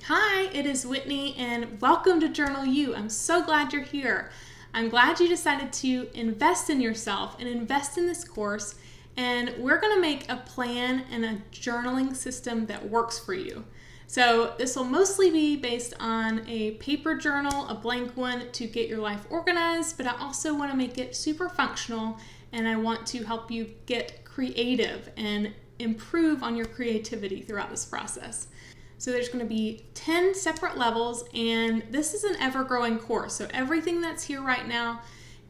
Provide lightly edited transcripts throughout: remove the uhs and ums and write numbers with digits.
Hi, it is Whitney and welcome to Journal U. I'm so glad you're here. I'm glad you decided to invest in yourself and invest in this course, and we're going to make a plan and a journaling system that works for you. So this will mostly be based on a paper journal, a blank one to get your life organized, but I also want to make it super functional and I want to help you get creative and improve on your creativity throughout this process. So there's going to be 10 separate levels, and this is an ever-growing course. So everything that's here right now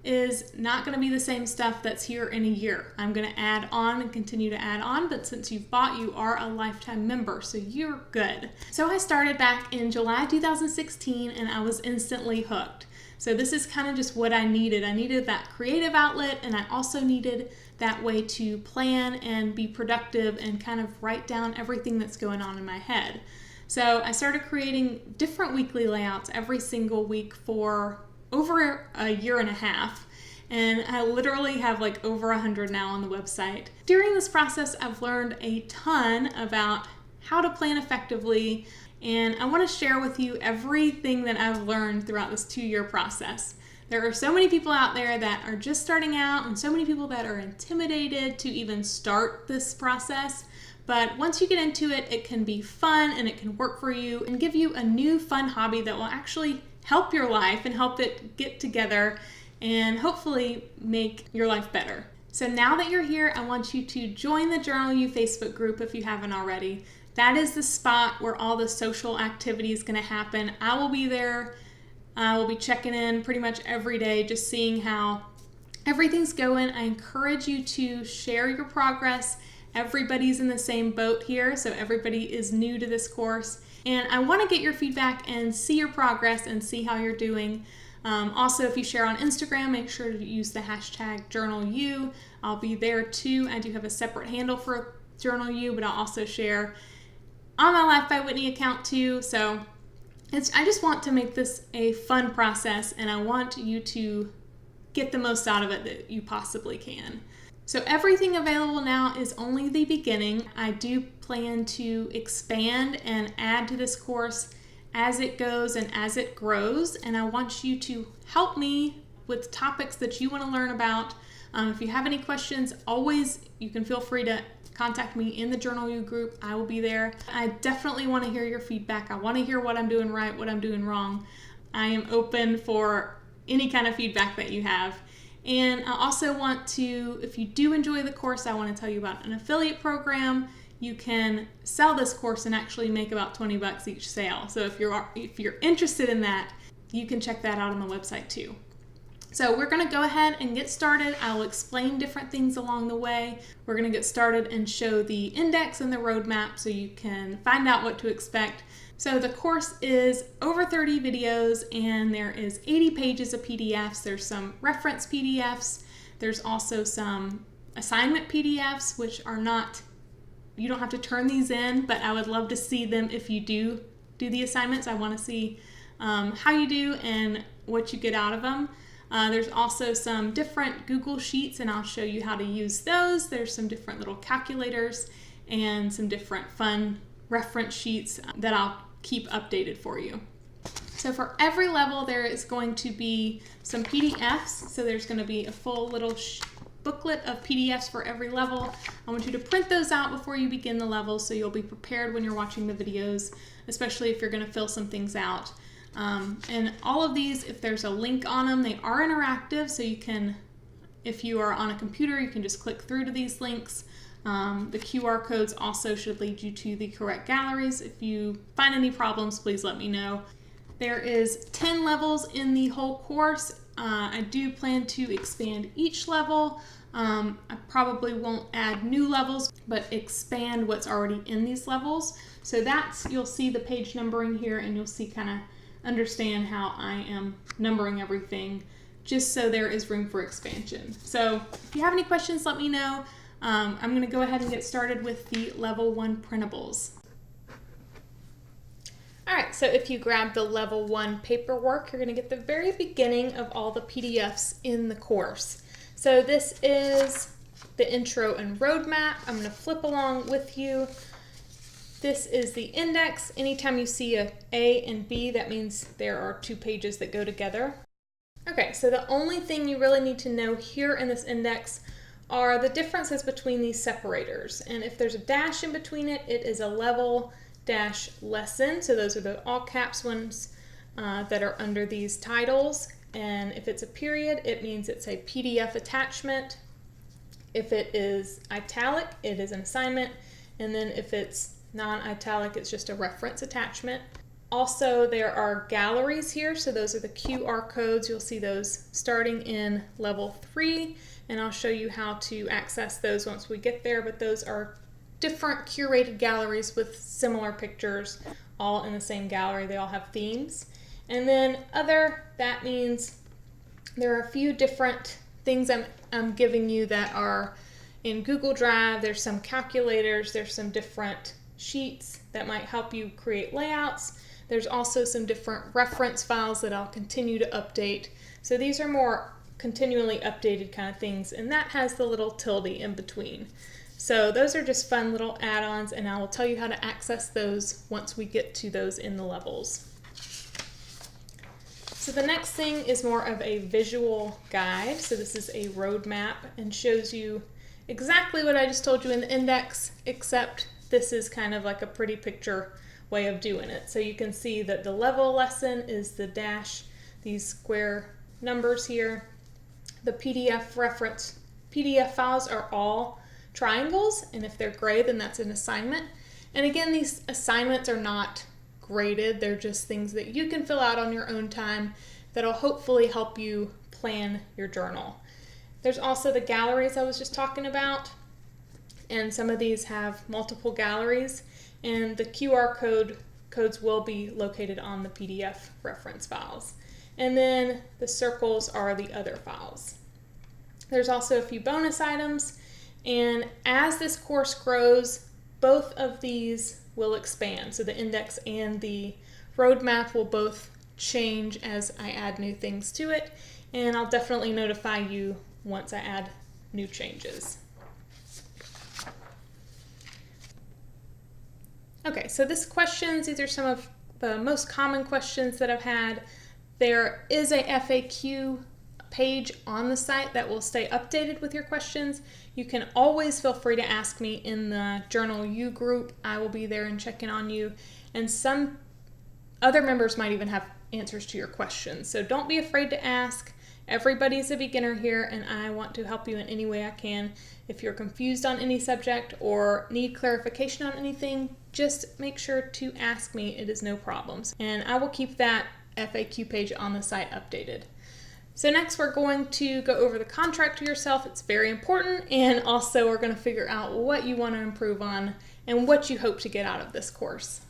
is not going to be the same stuff that's here in a year. I'm going to add on and continue to add on, but since you've bought, you are a lifetime member, so you're good. So I started back in July 2016, and I was instantly hooked. So this is kind of just what I needed. I needed that creative outlet, and I also needed that way to plan and be productive and kind of write down everything that's going on in my head. So I started creating different weekly layouts every single week for over a year and a half. And I literally have like over 100 now on the website. During this process, I've learned a ton about how to plan effectively, and I want to share with you everything that I've learned throughout this 2-year process. There are so many people out there that are just starting out and so many people that are intimidated to even start this process. But once you get into it, it can be fun and it can work for you and give you a new fun hobby that will actually help your life and help it get together and hopefully make your life better. So now that you're here, I want you to join the Journal U Facebook group if you haven't already. That is the spot where all the social activity is going to happen. I will be there. I will be checking in pretty much every day, just seeing how everything's going. I encourage you to share your progress. Everybody's in the same boat here, so everybody is new to this course. And I want to get your feedback and see your progress and see how you're doing. Also, if you share on Instagram, make sure to use the hashtag JournalU. I'll be there too. I do have a separate handle for Journal U, but I'll also share on my Life by Whitney account too. So I just want to make this a fun process, and I want you to get the most out of it that you possibly can. So everything available now is only the beginning. I do plan to expand and add to this course as it goes and as it grows, and I want you to help me with topics that you want to learn about. If you have any questions, always you can feel free to contact me in the Journal U group. I will be there. I definitely want to hear your feedback. I want to hear what I'm doing right, what I'm doing wrong. I am open for any kind of feedback that you have. And I also want to, if you do enjoy the course, I want to tell you about an affiliate program. You can sell this course and actually make about $20 each sale. So if you're interested in that, you can check that out on the website too. So we're going to go ahead and get started. I'll explain different things along the way. We're going to get started and show the index and the roadmap so you can find out what to expect. So the course is over 30 videos and there is 80 pages of PDFs. There's some reference PDFs. There's also some assignment PDFs, which are not, you don't have to turn these in, but I would love to see them if you do the assignments. I want to see how you do and what you get out of them. There's also some different Google Sheets, and I'll show you how to use those. There's some different little calculators and some different fun reference sheets that I'll keep updated for you. So for every level, there is going to be some PDFs. So there's going to be a full little booklet of PDFs for every level. I want you to print those out before you begin the level so you'll be prepared when you're watching the videos, especially if you're going to fill some things out. And all of these, if there's a link on them, they are interactive, so you can, if you are on a computer, you can just click through to these links. The QR codes also should lead you to the correct galleries. If you find any problems, please let me know. There is 10 levels in the whole course. I do plan to expand each level. I probably won't add new levels, but expand what's already in these levels. So you'll see the page numbering here, and you'll see kind of understand how I am numbering everything, just so there is room for expansion. So if you have any questions, let me know. I'm going to go ahead and get started with the level 1 printables. All right, so if you grab the level 1 paperwork, you're going to get the very beginning of all the PDFs in the course. So this is the intro and roadmap. I'm going to flip along with you. This is the index. Anytime you see a A and B, that means there are 2 pages that go together. Okay, so the only thing you really need to know here in this index are the differences between these separators. And if there's a dash in between it, it is a level dash lesson. So those are the all caps ones that are under these titles. And if it's a period, it means it's a PDF attachment. If it is italic, it is an assignment. And then if it's non-italic, it's just a reference attachment. Also, there are galleries here. So those are the QR codes. You'll see those starting in level 3. And I'll show you how to access those once we get there. But those are different curated galleries with similar pictures all in the same gallery. They all have themes. And then other, that means there are a few different things I'm giving you that are in Google Drive. There's some calculators, there's some different sheets that might help you create layouts. There's also some different reference files that I'll continue to update. So these are more continually updated kind of things, and that has the little tilde in between. So those are just fun little add-ons, and I will tell you how to access those once we get to those in the levels. So the next thing is more of a visual guide. So this is a roadmap and shows you exactly what I just told you in the index, except this is kind of like a pretty picture way of doing it. So you can see that the level lesson is the dash, these square numbers here. The PDF files are all triangles, and if they're gray, then that's an assignment. And again, these assignments are not graded. They're just things that you can fill out on your own time that'll hopefully help you plan your journal. There's also the galleries I was just talking about, and some of these have multiple galleries, and the QR codes will be located on the PDF reference files. And then the circles are the other files. There's also a few bonus items, and as this course grows, both of these will expand. So the index and the roadmap will both change as I add new things to it, and I'll definitely notify you once I add new changes. Okay, so these are some of the most common questions that I've had. There is a FAQ page on the site that will stay updated with your questions. You can always feel free to ask me in the Journal U group. I will be there and check in on you. And some other members might even have answers to your questions. So don't be afraid to ask. Everybody's a beginner here, and I want to help you in any way I can. If you're confused on any subject or need clarification on anything, just make sure to ask me. It is no problems. And I will keep that FAQ page on the site updated. So next we're going to go over the contract to yourself. It's very important, and also we're going to figure out what you want to improve on and what you hope to get out of this course.